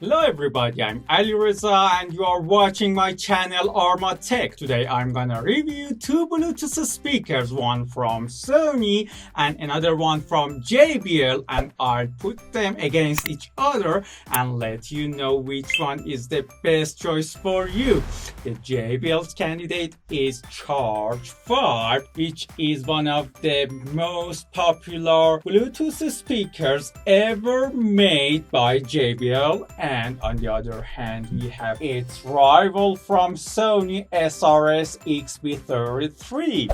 Hello everybody, I'm Ali Reza and you are watching my channel Arma Tech. Today I'm gonna review two Bluetooth speakers, one from Sony and another one from JBL, and I'll put them against each other and let you know which one is the best choice for you. The JBL's candidate is Charge 5, which is one of the most popular Bluetooth speakers ever made by JBL. And on the other hand, we have its rival from Sony SRS-XB33.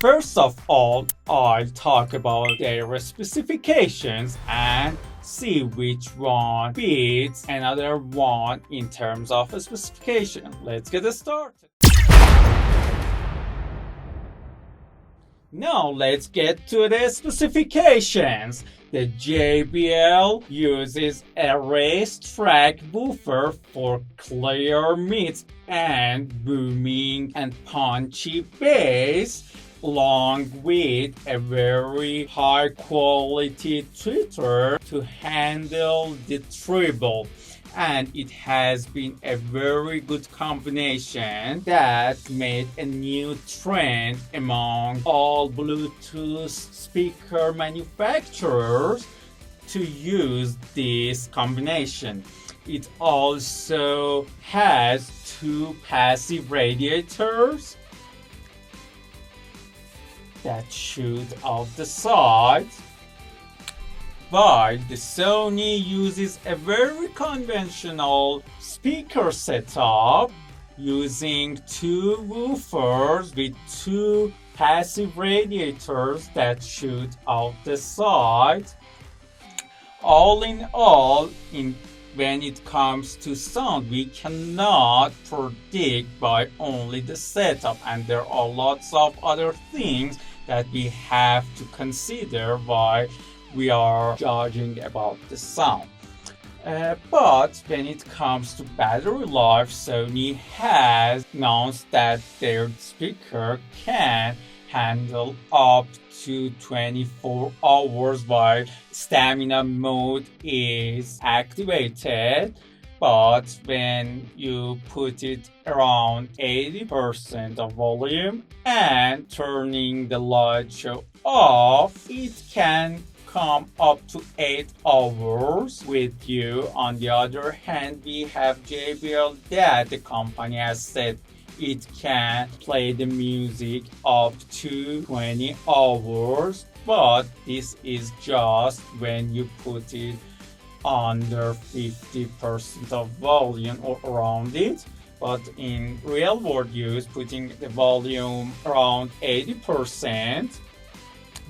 First of all, I'll talk about their specifications and see which one beats another one in terms of specification. Let's get started. Now let's get to the specifications. The JBL uses a racetrack woofer for clear mids and booming and punchy bass, along with a very high quality tweeter to handle the treble. And it has been a very good combination that made a new trend among all Bluetooth speaker manufacturers to use this combination. It also has two passive radiators that shoot out the side, while the Sony uses a very conventional speaker setup using two woofers with two passive radiators that shoot out the side. All in all, when it comes to sound, we cannot predict by only the setup, and there are lots of other things that we have to consider while we are judging about the sound. But when it comes to battery life, Sony has announced that their speaker can handle up to 24 hours while stamina mode is activated. But when you put it around 80% of volume and turning the light show off, it can come up to 8 hours with you. On the other hand, we have JBL that the company has said it can play the music up to 20 hours, but this is just when you put it under 50% of volume or around it. But in real world use, putting the volume around 80%,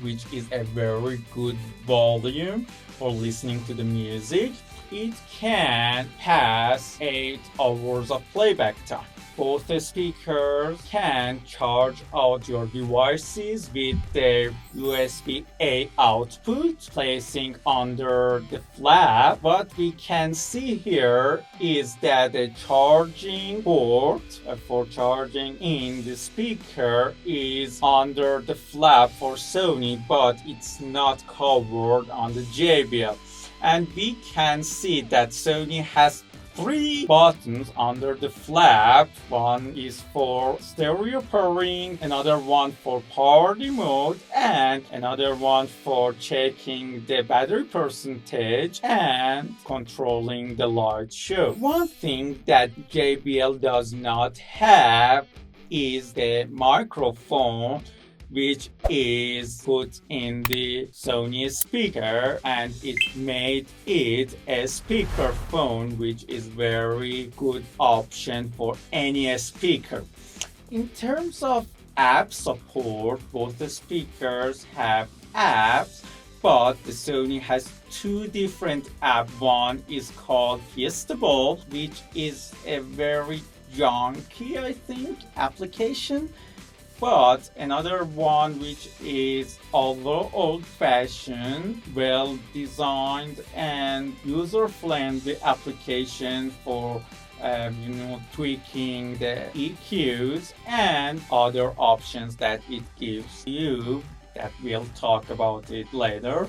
which is a very good volume for listening to the music, it can pass 8 hours of playback time. Both the speakers can charge out your devices with their USB-A output, placing under the flap. What we can see here is that the charging port for charging in the speaker is under the flap for Sony, but it's not covered on the JBL. And we can see that Sony has 3 buttons under the flap. One is for stereo pairing, another one for party mode, and another one for checking the battery percentage and controlling the light show. One thing that JBL does not have is the microphone, which is put in the Sony speaker, and it made it a speaker phone, which is very good option for any speaker. In terms of app support, both the speakers have apps, but the Sony has 2 different apps. One is called Festival, which is a very junky, I think, application. But another one which is although old-fashioned, well-designed and user-friendly application for tweaking the EQs and other options that it gives you, that we'll talk about it later.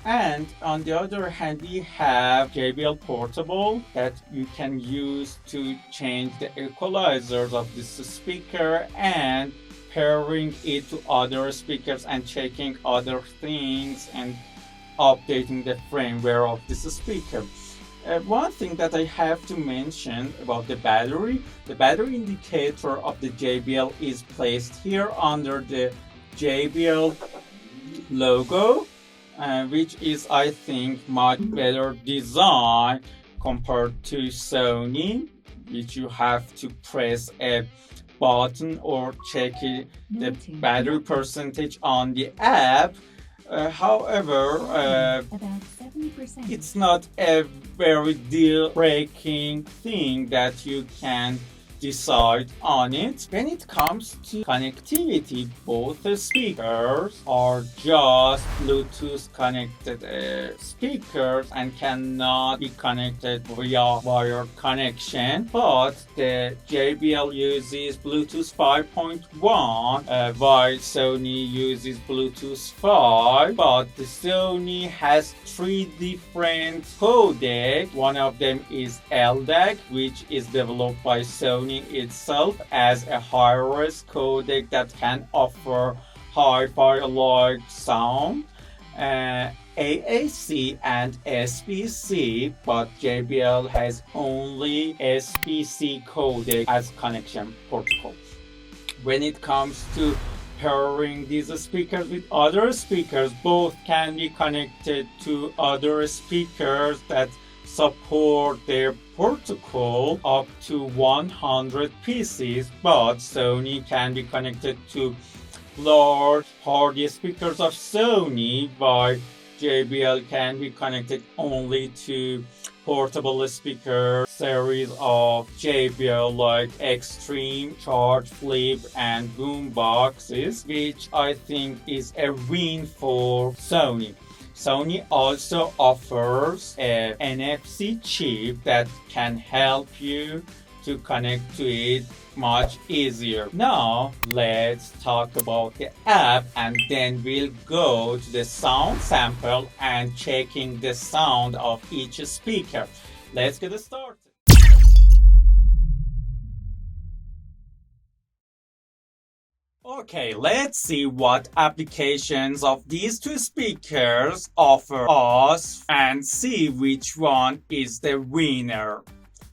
And on the other hand, we have JBL Portable that you can use to change the equalizers of this speaker and pairing it to other speakers and checking other things and updating the firmware of this speaker. One thing that I have to mention about the battery indicator of the JBL is placed here under the JBL logo, which is, I think, much better design compared to Sony, which you have to press a button or check the battery percentage on the app. However, it's not a very deal-breaking thing that you can decide on it. When it comes to connectivity, both the speakers are just Bluetooth connected speakers and cannot be connected via wire connection, but the JBL uses Bluetooth 5.1 while Sony uses Bluetooth 5, but the Sony has 3 different codecs. One of them is LDAC, which is developed by Sony itself as a high-res codec that can offer hi-fi-like sound, AAC and SBC, but JBL has only SBC codec as connection protocol. When it comes to pairing these speakers with other speakers, both can be connected to other speakers that support their protocol up to 100 pieces, but Sony can be connected to large party speakers of Sony, while JBL can be connected only to portable speaker series of JBL like Extreme, Charge Flip and Boom boxes, which I think is a win for Sony. Sony also offers an NFC chip that can help you to connect to it much easier. Now, let's talk about the app and then we'll go to the sound sample and checking the sound of each speaker. Let's get started. Okay, let's see what applications of these 2 speakers offer us and see which one is the winner.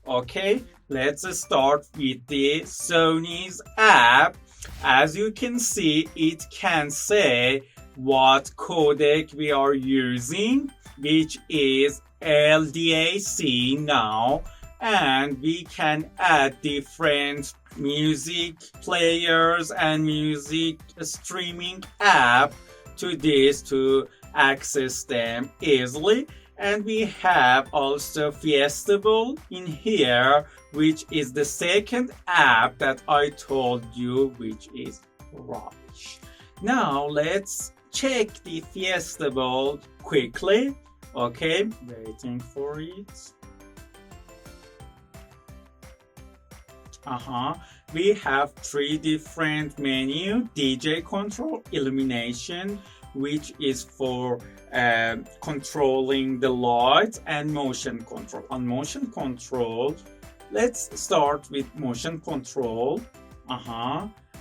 Okay, let's start with the Sony's app. As you can see, it can say what codec we are using, which is LDAC now, and we can add different music players and music streaming app to this to access them easily. And we have also Fiestable in here, which is the second app that I told you, which is rubbish. Now let's check the Fiestable quickly. Okay, waiting for it. We have 3 different menu: DJ control, illumination, which is for controlling the lights, and motion control. On motion control, let's start with motion control.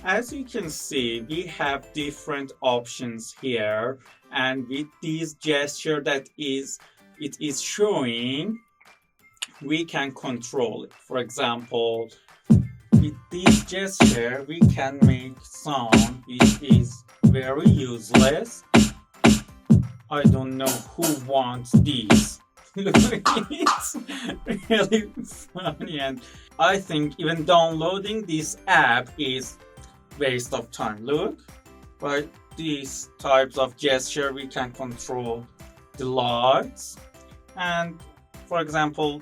As you can see, we have different options here, and with this gesture that it is showing, we can control it. For example, with this gesture, we can make sound which is very useless. I don't know who wants this. It's really funny, and I think even downloading this app is waste of time. Look, by these types of gesture, we can control the lights, and for example,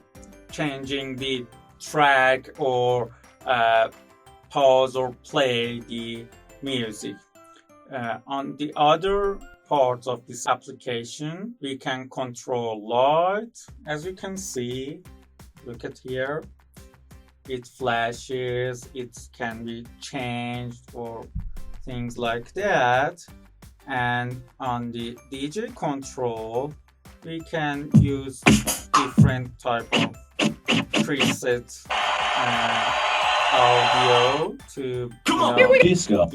changing the track or pause or play the music. On the other parts of this application, we can control light. As you can see, look at here, it flashes, it can be changed or things like that. And on the DJ control, we can use different type of preset audio to Disco.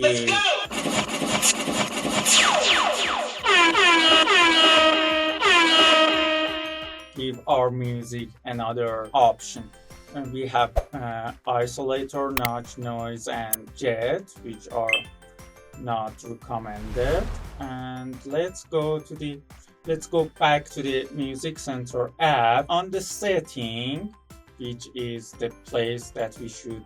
give our music another option. And we have isolator, notch, noise, and jet, which are not recommended. And let's go back to the Music Center app. On the setting, which is the place that we should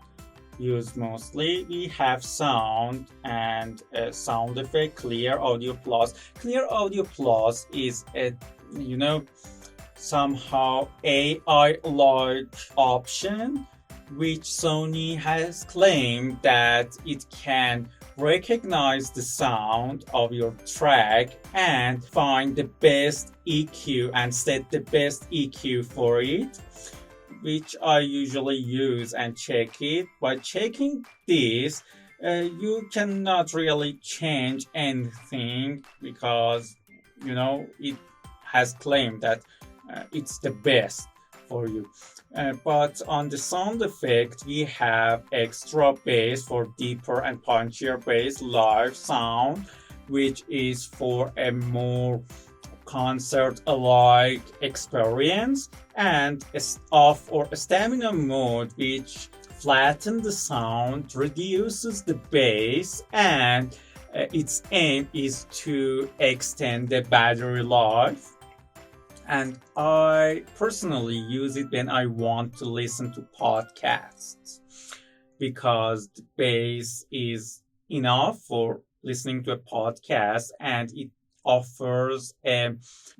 use mostly, we have sound and sound effect, Clear Audio Plus. Clear Audio Plus is a somehow AI-like option, which Sony has claimed that it can recognize the sound of your track and find the best EQ and set the best EQ for it, which I usually use and check it. By checking this, you cannot really change anything because it has claimed that it's the best for you. But on the sound effect, we have extra bass for deeper and punchier bass, live sound, which is for a more concert-like experience, and off or stamina mode, which flattens the sound, reduces the bass, and its aim is to extend the battery life. And I personally use it when I want to listen to podcasts because the bass is enough for listening to a podcast, and it offers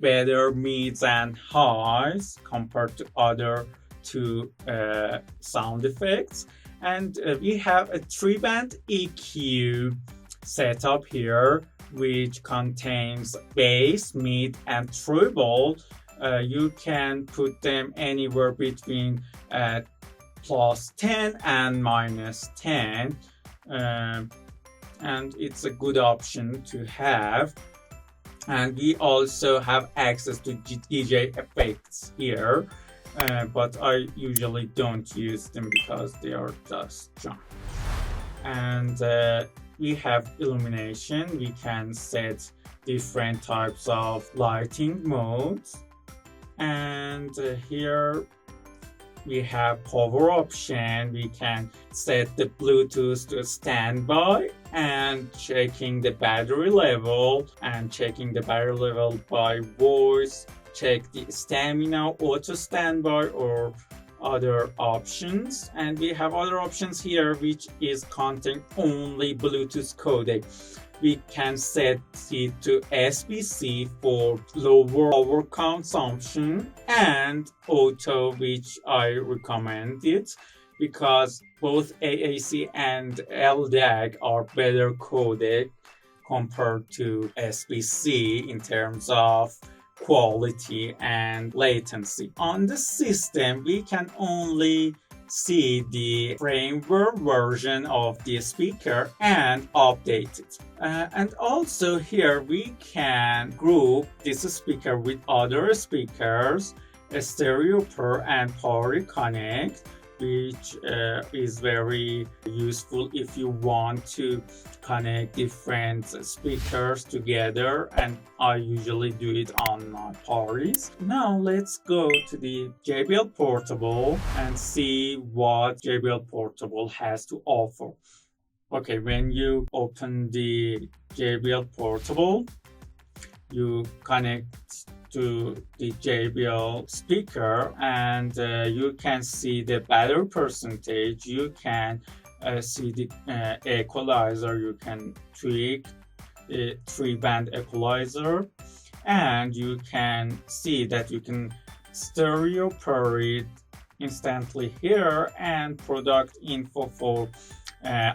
better mids and highs compared to other two sound effects. And we have a 3-band EQ setup here, which contains bass, mid, and treble. You can put them anywhere between +10 and -10, and it's a good option to have. And we also have access to DJ effects here, but I usually don't use them because they are just junk. And we have illumination. We can set different types of lighting modes. And here we have power option. We can set the Bluetooth to standby and checking the battery level, and checking the battery level by voice, check the stamina, auto standby, or other options. And we have other options here which is contain only Bluetooth codec. We can set it to SBC for lower power consumption, and auto, which I recommend it because both AAC and LDAC are better codec compared to SBC in terms of quality and latency. On the system, we can only see the firmware version of the speaker and update it. And also here we can group this speaker with other speakers, a stereo pair and power connect, which is very useful if you want to connect different speakers together, and I usually do it on my parties. Now let's go to the JBL Portable and see what JBL Portable has to offer. Okay, when you open the JBL Portable, you connect to the JBL speaker, and you can see the battery percentage. You can see the equalizer. You can tweak the 3-band equalizer, and you can see that you can stereo pair it instantly here, and product info for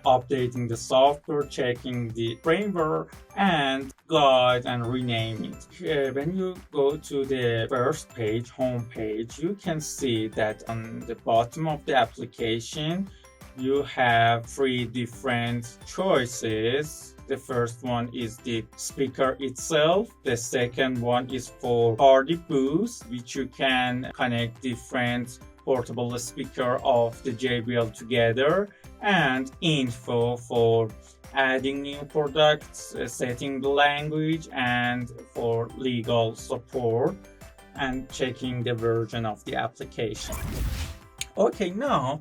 updating the software, checking the firmware, and guide and rename it. When you go to the first page, home page, you can see that on the bottom of the application you have 3 different choices The first one is the speaker itself. The second one is for audio boost, which you can connect different portable speaker of the JBL together, and info for adding new products, setting the language, and for legal support and checking the version of the application. Okay, now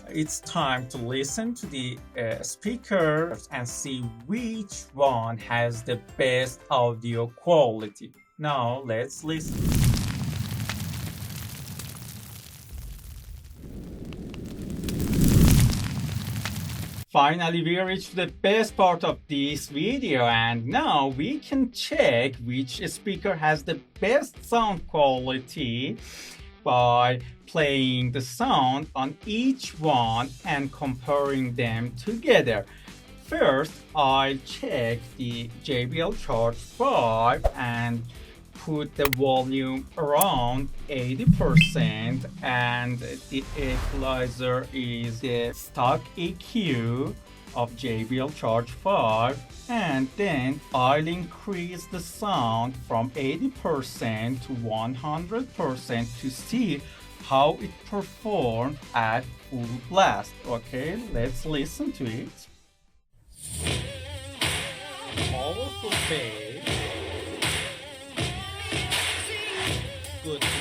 it's time to listen to the speakers and see which one has the best audio quality. Now let's listen. Finally, we reached the best part of this video, and now we can check which speaker has the best sound quality by playing the sound on each one and comparing them together. First, I'll check the JBL Charge 5 and put the volume around 80%, and the equalizer is the stock EQ of JBL Charge 5, and then I'll increase the sound from 80% to 100% to see how it performs at full blast. Okay, let's listen to it. Powerful bass. Good to me.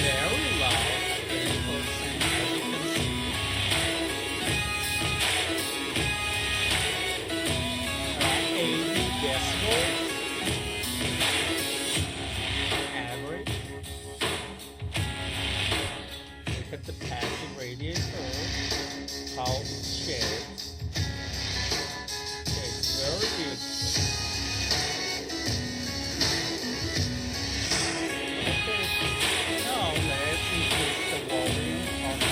Very loud, 80% as you can see. Around 80 decibels. Look at the passive radiator, how it shakes. It's very beautiful. Okay, now let's increase the volume up to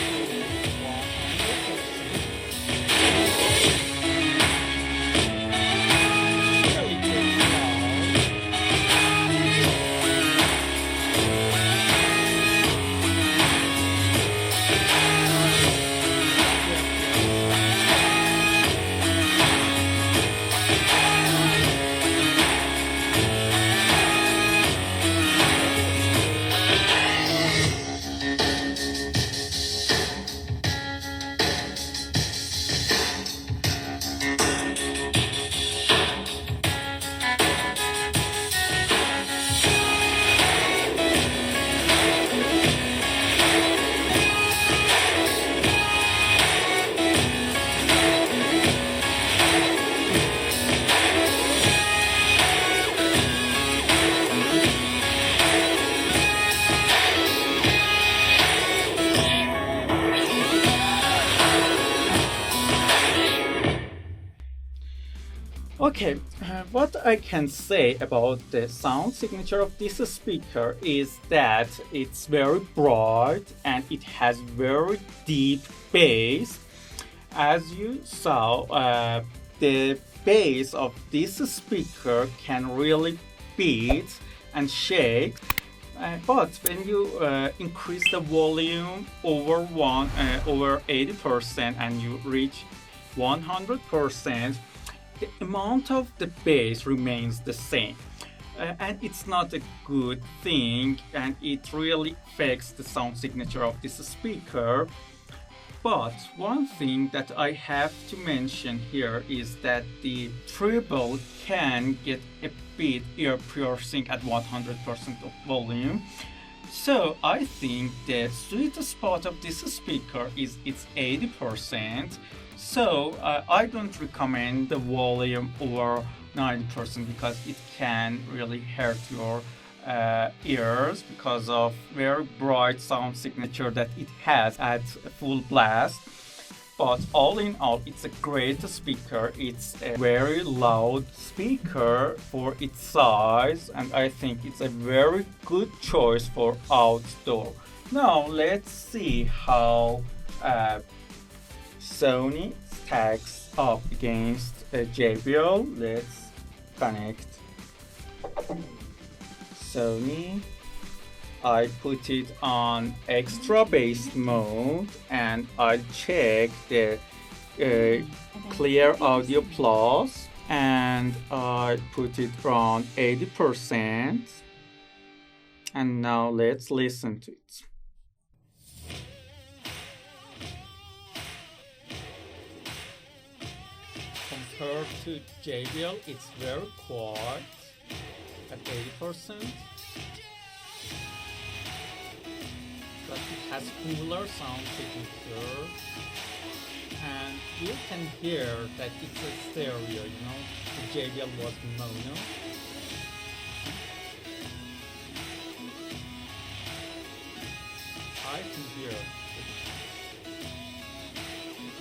100%. Really good sound. Okay, what I can say about the sound signature of this speaker is that it's very bright and it has very deep bass. As you saw, the bass of this speaker can really beat and shake. But when you increase the volume over 80% and you reach 100%, the amount of the bass remains the same. And it's not a good thing, and it really affects the sound signature of this speaker. But one thing that I have to mention here is that the treble can get a bit ear piercing at 100% of volume. So I think the sweet spot of this speaker is its 80%. So I don't recommend the volume over 90% because it can really hurt your ears because of very bright sound signature that it has at full blast. But all in all, it's a great speaker. It's a very loud speaker for its size, and I think it's a very good choice for outdoor. Now let's see how Sony stacks up against a JBL. Let's connect Sony. I put it on extra bass mode and I'll check the clear audio plus, and I put it around 80%. And now let's listen to it. Compared to JBL, it's very quiet at 80%. But it has cooler sound signature, and you can hear that it's a stereo, the JBL was mono. I can hear it.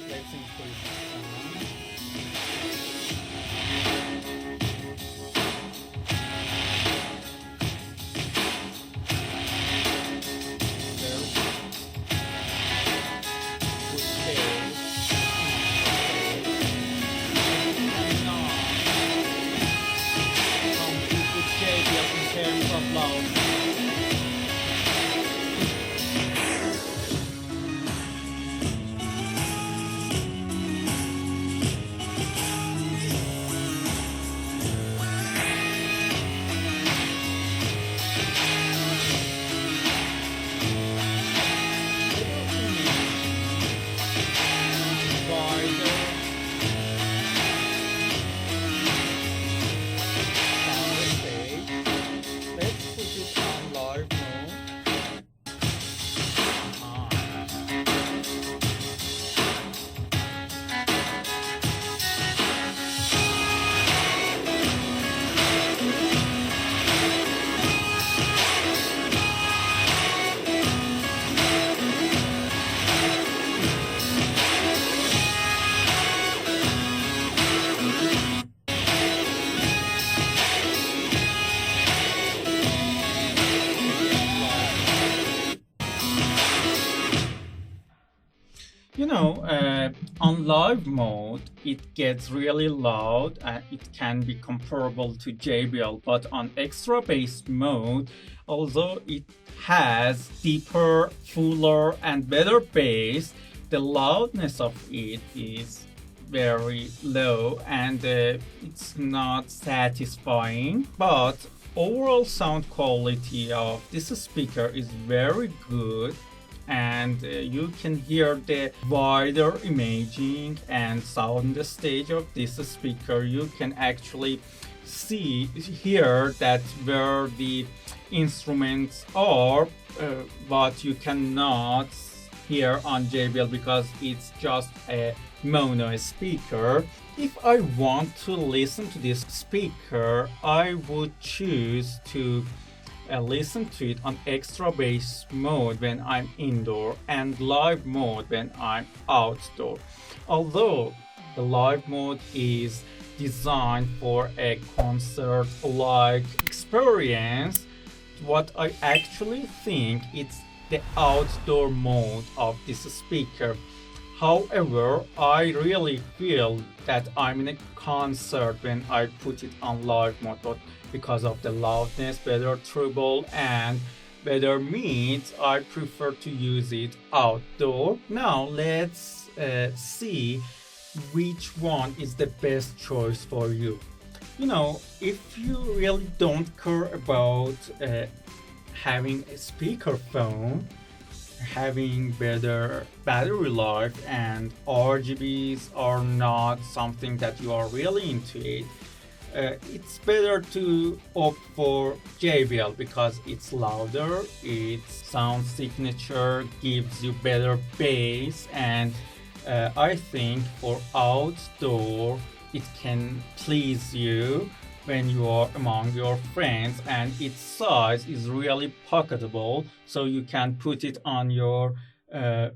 Let's increase the sound. On live mode, it gets really loud and it can be comparable to JBL, but on extra bass mode, although it has deeper, fuller and better bass, the loudness of it is very low and it's not satisfying, but overall sound quality of this speaker is very good. And you can hear the wider imaging and sound stage of this speaker. You can actually hear that where the instruments are, but you cannot hear on JBL because it's just a mono speaker. If I want to listen to this speaker, I would choose to listen to it on extra bass mode when I'm indoor and live mode when I'm outdoor. Although the live mode is designed for a concert-like experience, what I actually think it's the outdoor mode of this speaker. However, I really feel that I'm in a concert when I put it on live mode, but because of the loudness, better treble and better mids, I prefer to use it outdoor. Now let's see which one is the best choice for you. If you really don't care about having a speakerphone, having better battery life, and RGBs are not something that you are really into it, it's better to opt for JBL because it's louder, its sound signature gives you better bass, and I think for outdoor it can please you when you are among your friends, and its size is really pocketable, so you can put it on your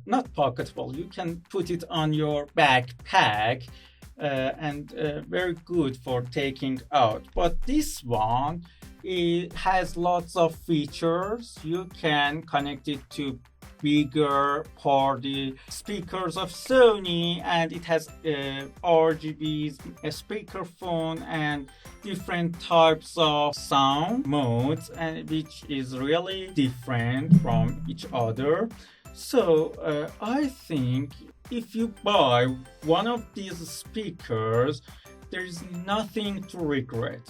not pocketable, you can put it on your backpack, and very good for taking out. But this one, it has lots of features. You can connect it to bigger party speakers of Sony, and it has RGB speakerphone and different types of sound modes, and which is really different from each other. So I think if you buy one of these speakers, there is nothing to regret.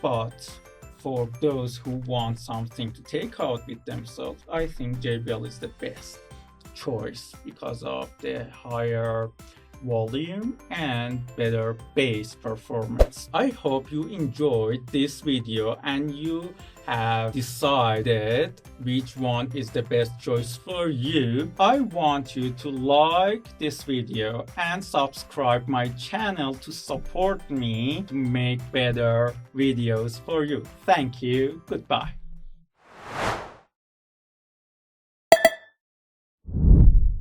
But for those who want something to take out with themselves, I think JBL is the best choice because of the higher volume and better bass performance. I hope you enjoyed this video and you have decided which one is the best choice for you. I want you to like this video and subscribe my channel to support me to make better videos for you. Thank you. Goodbye.